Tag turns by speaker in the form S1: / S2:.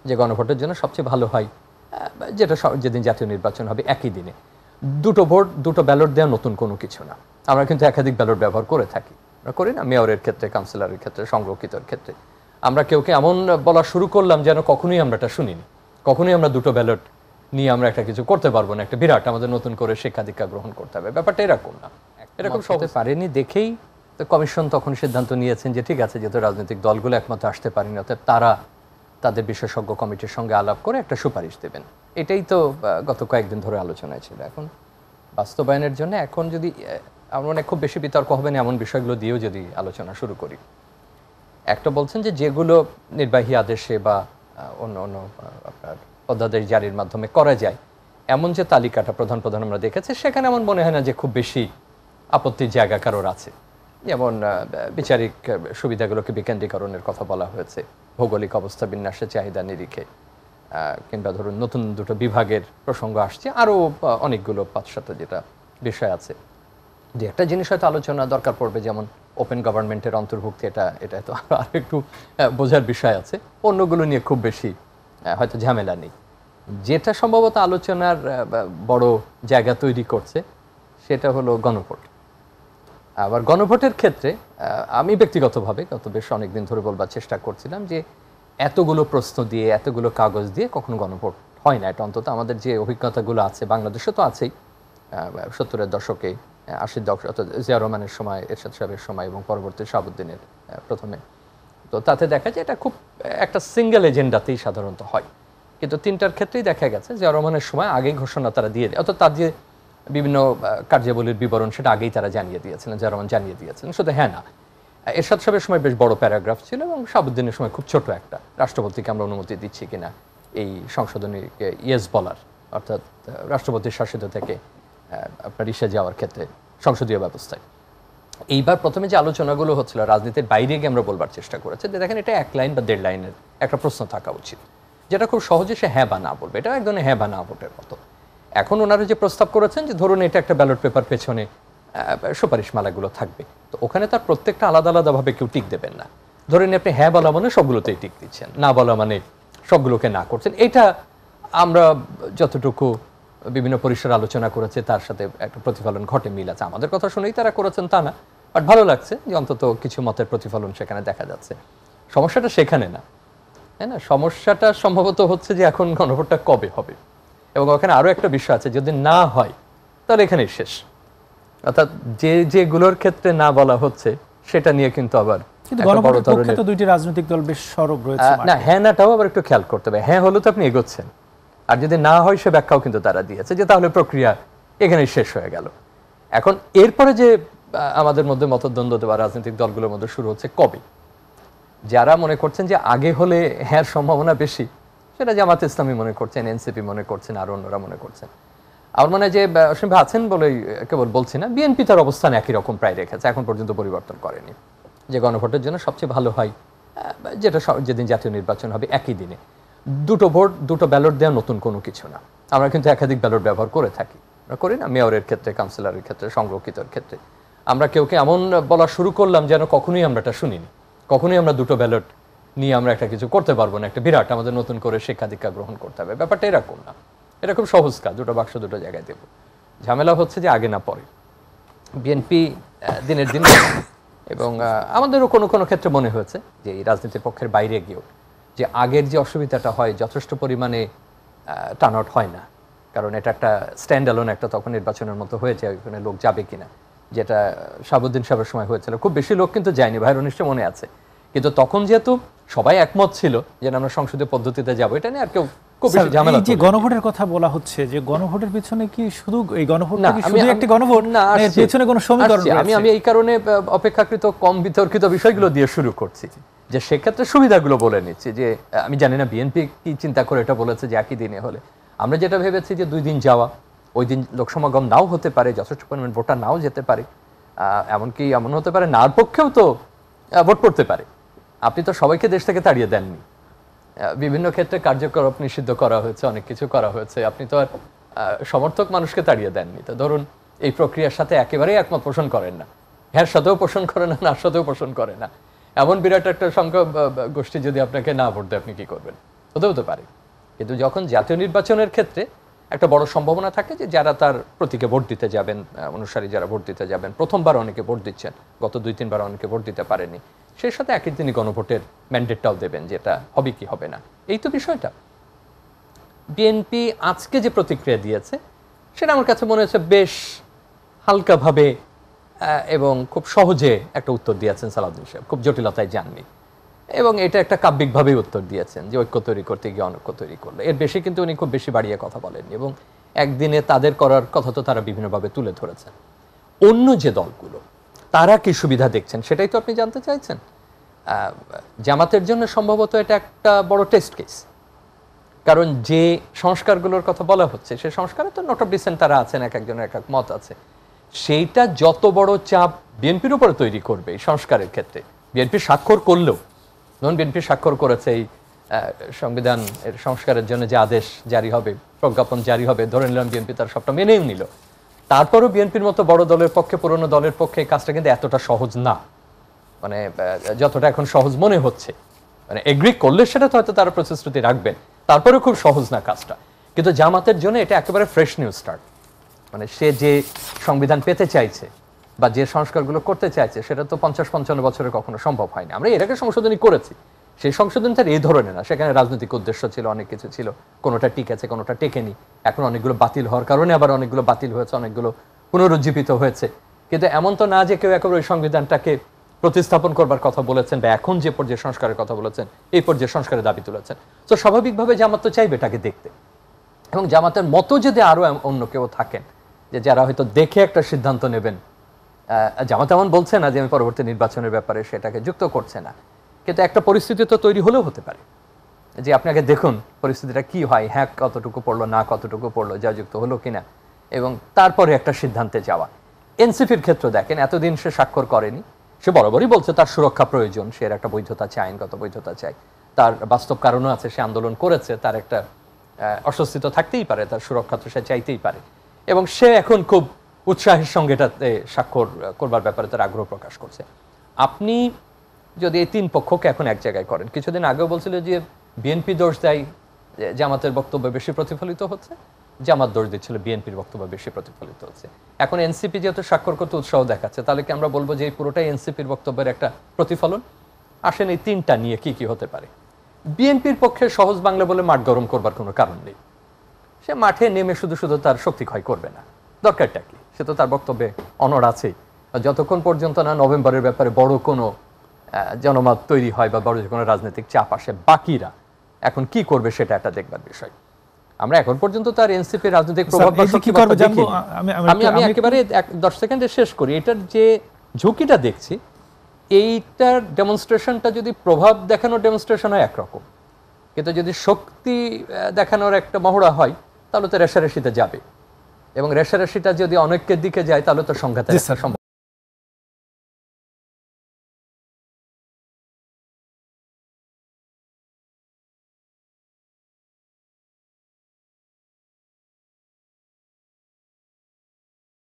S1: যে গণভোটের জন্য সবচেয়ে ভালো হয় যেটা যেদিন জাতীয় নির্বাচন হবে একই দিনে দুটো ভোট দুটো ব্যালট দেওয়া নতুন কোনো কিছু না। আমরা কিন্তু একাধিক ব্যালট ব্যবহার করে থাকি, আমরা করি না? মেয়রের ক্ষেত্রে, কাউন্সিলরের ক্ষেত্রে, সংরক্ষিতর ক্ষেত্রে আমরা কেউ এমন বলা শুরু করলাম যেন কখনোই আমরা এটা শুনিনি, কখনোই আমরা দুটো ব্যালট নিয়ে আমরা একটা কিছু করতে পারবো না, একটা বিরাট আমাদের নতুন করে শিক্ষা দীক্ষা গ্রহণ করতে হবে। ব্যাপারটা এরকম না, এরকম সহজে পারেনি দেখেই তো কমিশন তখন সিদ্ধান্ত নিয়েছেন যে ঠিক আছে, যেহেতু রাজনৈতিক দলগুলো একমত আসতে পারেনি, অর্থাৎ তারা তাদের বিশেষজ্ঞ কমিটির সঙ্গে আলাপ করে একটা সুপারিশ দেবেন। এটাই তো গত কয়েকদিন ধরে আলোচনায় ছিল। এখন বাস্তবায়নের জন্য এখন যদি আমরা খুব বেশি বিতর্ক হবে না এমন বিষয়গুলো দিয়েও যদি আলোচনা শুরু করি, একটা বলছেন যে যেগুলো নির্বাহী আদেশে বা অন্য অন্য আপনার অধ্যাদেশ জারির মাধ্যমে করা যায় এমন যে তালিকাটা প্রধান প্রধান আমরা দেখেছি, সেখানে আমার মনে হয় না যে খুব বেশি আপত্তির জায়গা কারোর আছে। যেমন বিচারিক সুবিধাগুলোকে বিকেন্দ্রীকরণের কথা বলা হয়েছে, ভৌগোলিক অবস্থা বিন্যাসে চাহিদা নিরিখে, কিংবা ধরুন নতুন দুটো বিভাগের প্রসঙ্গ আসছে, আরও অনেকগুলো 5-7 যেটা বিষয় আছে। যে একটা জিনিস হয়তো আলোচনা দরকার পড়বে, যেমন ওপেন গভর্নমেন্টের অন্তর্ভুক্তি, এটা তো আরও একটু বোঝার বিষয় আছে। অন্যগুলো নিয়ে খুব বেশি হয়তো ঝামেলা নেই। যেটা সম্ভবত আলোচনার বড় জায়গা তৈরি করছে সেটা হলো গণভোট। আবার গণভোটের ক্ষেত্রে আমি ব্যক্তিগতভাবে গত বেশ অনেকদিন ধরে বলবার চেষ্টা করছিলাম যে এতগুলো প্রশ্ন দিয়ে এতগুলো কাগজ দিয়ে কখনো গণভোট হয় না। এটা অন্তত আমাদের যে অভিজ্ঞতাগুলো আছে, বাংলাদেশে তো আছেই, 70-এর দশকে, 80-র দশক, অর্থাৎ জিয়া রহমানের সময়, এরশাদ সাহেবের সময় এবং পরবর্তী শাহাবুদ্দিনের প্রথমে, তো তাতে দেখা যায় এটা খুব একটা সিঙ্গেল এজেন্ডাতেই সাধারণত হয়। কিন্তু তিনটার ক্ষেত্রেই দেখা গেছে জিয়া রহমানের সময় আগেই ঘোষণা তারা দিয়ে দেয়, অর্থাৎ তার যে বিভিন্ন কার্যাবলীর বিবরণ সেটা আগেই তারা জানিয়ে দিয়েছিলেন, জিয়া রহমান জানিয়ে দিয়েছিলেন। শুধু হ্যাঁ না, এরশাদ সাহেবের সময় বেশ বড় প্যারাগ্রাফ ছিল এবং শাহাবুদ্দিনের সময় খুব ছোট একটা, রাষ্ট্রপতিকে আমরা অনুমতি দিচ্ছি কিনা এই সংশোধনীকে ইয়েস বলার, অর্থাৎ রাষ্ট্রপতির শাসিত থেকে আপনার ইসে যাওয়ার ক্ষেত্রে সংসদীয় ব্যবস্থায়। এইবার প্রথমে যে আলোচনাগুলো হচ্ছিল রাজনীতির বাইরে গিয়ে আমরা বলবার চেষ্টা করেছি যে দেখেন, এটা 1 লাইন বা 1.5 লাইনের একটা প্রশ্ন থাকা উচিত, যেটা খুব সহজে সে হ্যাঁ বা না বলবে। এটা এক ধরনের হ্যাঁ বা না ভোটের মতো। এখন ওনারা যে প্রস্তাব করেছেন যে ধরুন এটা একটা ব্যালট পেপার, পেছনে সুপারিশমালাগুলো থাকবে, তো ওখানে তার প্রত্যেকটা আলাদা আলাদাভাবে কেউ টিক দেবেন না। ধরেন আপনি হ্যাঁ বলা মানে সবগুলোতেই টিক দিচ্ছেন, না বলা মানে সবগুলোকে না করছেন। এটা আমরা যতটুকু বিভিন্ন পরিসর আলোচনা করেছে তার সাথে একটা প্রতিফলন ঘটে, মিল আছে। আমাদের কথা শুনেই তারা করেছেন তা না, বাট ভালো লাগছে যে অন্তত কিছু মতের প্রতিফলন সেখানে দেখা যাচ্ছে। সমস্যাটা সেখানে না, তাই না? সমস্যাটা সম্ভবত হচ্ছে যে এখন গণভোটটা কবে হবে, এবং ওখানে আরও একটা বিষয় আছে, যদি না হয় তাহলে এখানেই শেষ। অর্থাৎ যেগুলোর ক্ষেত্রে না বলা হচ্ছে সেটা নিয়ে কিন্তু আবার
S2: দুইটি রাজনৈতিক দল বেশ সরব রয়েছে
S1: না, হ্যাঁ নাটাও আবার একটু খেয়াল করতে হবে। হ্যাঁ হলো তো আপনি এগোচ্ছেন, আর যদি না হয় সে ব্যাখ্যাও কিন্তু তারা দিয়েছে যে তাহলে প্রক্রিয়া এখানেই শেষ হয়ে গেল। এখন এরপরে যে আমাদের মধ্যে মতদ্বন্দ্ব বা রাজনৈতিক দলগুলোর মধ্যে শুরু হচ্ছে কবে, যারা মনে করছেন যে আগে হলে হ্যাঁ সম্ভাবনা বেশি, সেটা জামাত ইসলামী মনে করছেন, এনসিপি মনে করছেন, আর অন্যরা মনে করছেন। আমার মনে হয় যে অসীম ভাই আছেন বলেই কেবল বলছি না, বিএনপি তার অবস্থান একই রকম প্রায় রেখেছে, এখন পর্যন্ত পরিবর্তন করেনি, যে গণভোটের জন্য সবচেয়ে ভালো হয় যেটা যেদিন জাতীয় নির্বাচন হবে একই দিনে দুটো ভোট দুটো ব্যালট দেওয়া নতুন কোনো কিছু না। আমরা কিন্তু একাধিক ব্যালট ব্যবহার করে থাকি, আমরা করি না? মেয়রের ক্ষেত্রে, কাউন্সিলরের ক্ষেত্রে, সংরক্ষিতর ক্ষেত্রে আমরা কেউ এমন বলা শুরু করলাম যেন কখনোই আমরা এটা শুনিনি, কখনোই আমরা দুটো ব্যালট নিয়ে আমরা একটা কিছু করতে পারবো না, একটা বিরাট আমাদের নতুন করে শিক্ষা দীক্ষা গ্রহণ করতে হবে। ব্যাপারটা এরকম না, এটা খুব সহজ কাজ, দুটো বাক্স দুটো জায়গায় দেব। ঝামেলা হচ্ছে যে আগে না পরে বিএনপি দিনের দিন, এবং আমাদেরও কোনো কোনো ক্ষেত্রে মনে হয়েছে যে এই রাজনীতির পক্ষের বাইরে গিয়েও যে আগের যে অসুবিধাটা হয়, যথেষ্ট পরিমাণে টার্ন আউট হয় না, কারণ এটা একটা স্ট্যান্ড অ্যালোন একটা তখন নির্বাচনের মতো হয়ে যায়, ওইখানে লোক যাবে কিনা, যেটা শাহাবুদ্দিন সাহেবের সময় হয়েছিল। খুব বেশি লোক কিন্তু যায়নি, ভাইয়ের নিশ্চয় মনে আছে। কিন্তু তখন যেহেতু সবাই একমত ছিল যে আমরা সংসদীয় পদ্ধতিতে যাবো, এটা নিয়ে আর কেউ খুব বেশি ঝামেলা।
S2: যে গণভোটের কথা বলা হচ্ছে, যে গণভোটের পিছনে কি শুধু এই গণভোটটা কি শুধু একটি গণভোট না, এর পেছনে কোনো সমীকরণ আছে?
S1: আমি এই কারণে অপেক্ষাকৃত কম বিতর্কিত বিষয়গুলো দিয়ে শুরু করছি, যে সেক্ষেত্রে সুবিধাগুলো বলে নিচ্ছি। যে আমি জানি না বিএনপি কি চিন্তা করে এটা বলেছে যে একই দিনে হলে, আমরা যেটা ভেবেছি যে 2 দিন যাওয়া, ওই দিন লোকসমাগম নাও হতে পারে, যথেষ্ট পরিমাণ ভোটার নাও যেতে পারে, এমনকি এমন হতে পারে নার পক্ষেও তো ভোট পড়তে পারে। আপনি তো সবাইকে দেশ থেকে তাড়িয়ে দেননি, বিভিন্ন ক্ষেত্রে কার্যকলাপ নিষিদ্ধ করা হয়েছে, অনেক কিছু করা হয়েছে, আপনি তো আর সমর্থক মানুষকে তাড়িয়ে দেননি। তো ধরুন এই প্রক্রিয়ার সাথে একেবারেই একমত পোষণ করেন না, হ্যাঁ সাথেও পোষণ করে না, নার সাথেও পোষণ করে না, এমন বিরাট একটা সংখ্যক গোষ্ঠী যদি আপনাকে না ভোট দেয়, আপনি কি করবেন? হতে পারে, কিন্তু যখন জাতীয় নির্বাচনের ক্ষেত্রে একটা বড় সম্ভাবনা থাকে যে যারা তার প্রতীকে ভোট দিতে যাবেন, অনুসারী যারা ভোট দিতে যাবেন, প্রথমবার অনেকে ভোট দিচ্ছেন, গত 2-3 বার অনেকে ভোট দিতে পারেনি, সেই সাথে একই দিনই গণভোটের ম্যান্ডেটটাও দেবেন, যেটা হবে কি হবে না। এই তো বিষয়টা। বিএনপি আজকে যে প্রতিক্রিয়া দিয়েছে সেটা আমার কাছে মনে হচ্ছে বেশ হালকাভাবে এবং খুব সহজে একটা উত্তর দিয়েছেন সালাউদ্দিন সাহেব, খুব জটিলতায় যাননি, এবং এটা একটা কাব্যিকভাবেই উত্তর দিয়েছেন যে ঐক্য তৈরি করতে গিয়ে অনৈক্য তৈরি করলো। এর বেশি কিন্তু উনি খুব বেশি বাড়িয়ে কথা বলেননি, এবং একদিনে তাদের করার কথা তো তারা বিভিন্নভাবে তুলে ধরেছেন। অন্য যে দলগুলো তারা কি সুবিধা দেখছেন সেটাই তো আপনি জানতে চাইছেন। জামাতের জন্য সম্ভবত এটা একটা বড় টেস্ট কেস, কারণ যে সংস্কারগুলোর কথা বলা হচ্ছে সে সংস্কারে তো নোট অফ ডিসেন্ট তারা আছেন, এক একজনের এক এক মত আছে, সেইটা যত বড় চাপ বিএনপির উপরে তৈরি করবে এই সংস্কারের ক্ষেত্রে। বিএনপি স্বাক্ষর করলেও, ধরুন বিএনপি স্বাক্ষর করেছে এই সংবিধান এর সংস্কারের জন্য যে আদেশ জারি হবে, প্রজ্ঞাপন জারি হবে, ধরে নিলাম বিএনপি তার সবটা মেনেও নিল, তারপরও বিএনপির মতো বড় দলের পক্ষে, পুরনো দলের পক্ষে এই কাজটা কিন্তু এতটা সহজ না, মানে যতটা এখন সহজ মনে হচ্ছে। মানে এগ্রি করলে সেটা তো হয়তো তারা প্রতিশ্রুতি রাখবেন, তারপরেও খুব সহজ না কাজটা। কিন্তু জামাতের জন্য এটা একেবারে ফ্রেশ নিউ স্টার্ট, মানে সে যে সংবিধান পেতে চাইছে বা যে সংস্কারগুলো করতে চাইছে সেটা তো 50-55 বছরে কখনো সম্ভব হয়নি। আমরা এর আগে সংশোধনী করেছি, সেই সংশোধনটা এই ধরনের না, সেখানে রাজনৈতিক উদ্দেশ্য ছিল, অনেক কিছু ছিল, কোনোটা টিকেছে কোনোটা টেকেনি, এখন অনেকগুলো বাতিল হওয়ার কারণে আবার অনেকগুলো বাতিল হয়েছে, অনেকগুলো পুনরুজ্জীবিত হয়েছে। কিন্তু এমন তো না যে কেউ একেবারে ওই সংবিধানটাকে প্রতিস্থাপন করবার কথা বলেছেন বা এখন যে পর্যায়ে সংস্কারের কথা বলেছেন এই পর্যায়ে সংস্কারের দাবি তুলেছেন। তো স্বাভাবিকভাবে জামাত তো চাইবে এটাকে দেখতে, এবং জামাতের মতো যদি আরো অন্য কেউ থাকেন যে যারা হয়তো দেখে একটা সিদ্ধান্ত নেবেন, জামাত এমন বলছে না যে আমি পরবর্তী নির্বাচনের ব্যাপারে সেটাকে যুক্ত করছে না, কিন্তু একটা পরিস্থিতি তো তৈরি হলেও হতে পারে যে আপনাকে দেখুন পরিস্থিতিটা কি হয়, হ্যাঁ কতটুকু পড়লো, না কতটুকু পড়লো, যা যুক্ত হলো কিনা, এবং তারপরে একটা সিদ্ধান্তে যাওয়া। এনসিপির ক্ষেত্রে দেখেন, এতদিন সে স্বাক্ষর করেনি, সে বরাবরই বলছে তার সুরক্ষা প্রয়োজন, সে একটা বৈধতা চায়, আইনগত বৈধতা চায়, তার বাস্তব কারণও আছে, সে আন্দোলন করেছে, তার একটা অস্বস্তি তো থাকতেই পারে, তার সুরক্ষা তো সে চাইতেই পারে, এবং সে এখন খুব উৎসাহের সঙ্গে এটাতে স্বাক্ষর করবার ব্যাপারে তার আগ্রহ প্রকাশ করছে। আপনি যদি এই তিন পক্ষকে এখন এক জায়গায় করেন, কিছুদিন আগেও বলছিল যে বিএনপি দোষ দেয় জামাতের বক্তব্য বেশি প্রতিফলিত হচ্ছে, জামাত দোষ দিচ্ছিল বিএনপির বক্তব্য বেশি প্রতিফলিত হচ্ছে, এখন এনসিপি যেহেতু স্বাক্ষর করতে উৎসাহ দেখাচ্ছে, তাহলে কি আমরা বলবো যে এই পুরোটাই এনসিপির বক্তব্যের একটা প্রতিফলন? আসেন এই তিনটা নিয়ে কি কি হতে পারে। বিএনপির পক্ষে সহজ বাংলা বলে মাঠ গরম করবার কোনো কারণ নেই, সে মাঠে নেমে শুধু শুধু তার শক্তি ক্ষয় করবে না, দরকারটা কি, সে তো তার বক্তব্যে অনড় আছেই, যতক্ষণ পর্যন্ত না নভেম্বরের ব্যাপারে বড় কোনো জনমত তৈরি হয় বা বড় কোনো রাজনৈতিক চাপ আসে, বাকিরা এখন কি করবে সেটা একটা দেখবার বিষয়। আমরা এখন পর্যন্ত তার এনসিপির রাজনৈতিক প্রভাব আমি একেবারে 10 সেকেন্ডে শেষ করি। এটার যে ঝুঁকিটা দেখছি, এইটার ডেমনস্ট্রেশনটা যদি প্রভাব দেখানোর ডেমনস্ট্রেশন হয় একরকম, কিন্তু যদি শক্তি দেখানোর একটা মহড়া হয় তাহলে তো রেশারেশিতে যাবে, এবং রেশারেশিটা যদি অনেকের দিকে যায় তাহলে তো সংঘাতের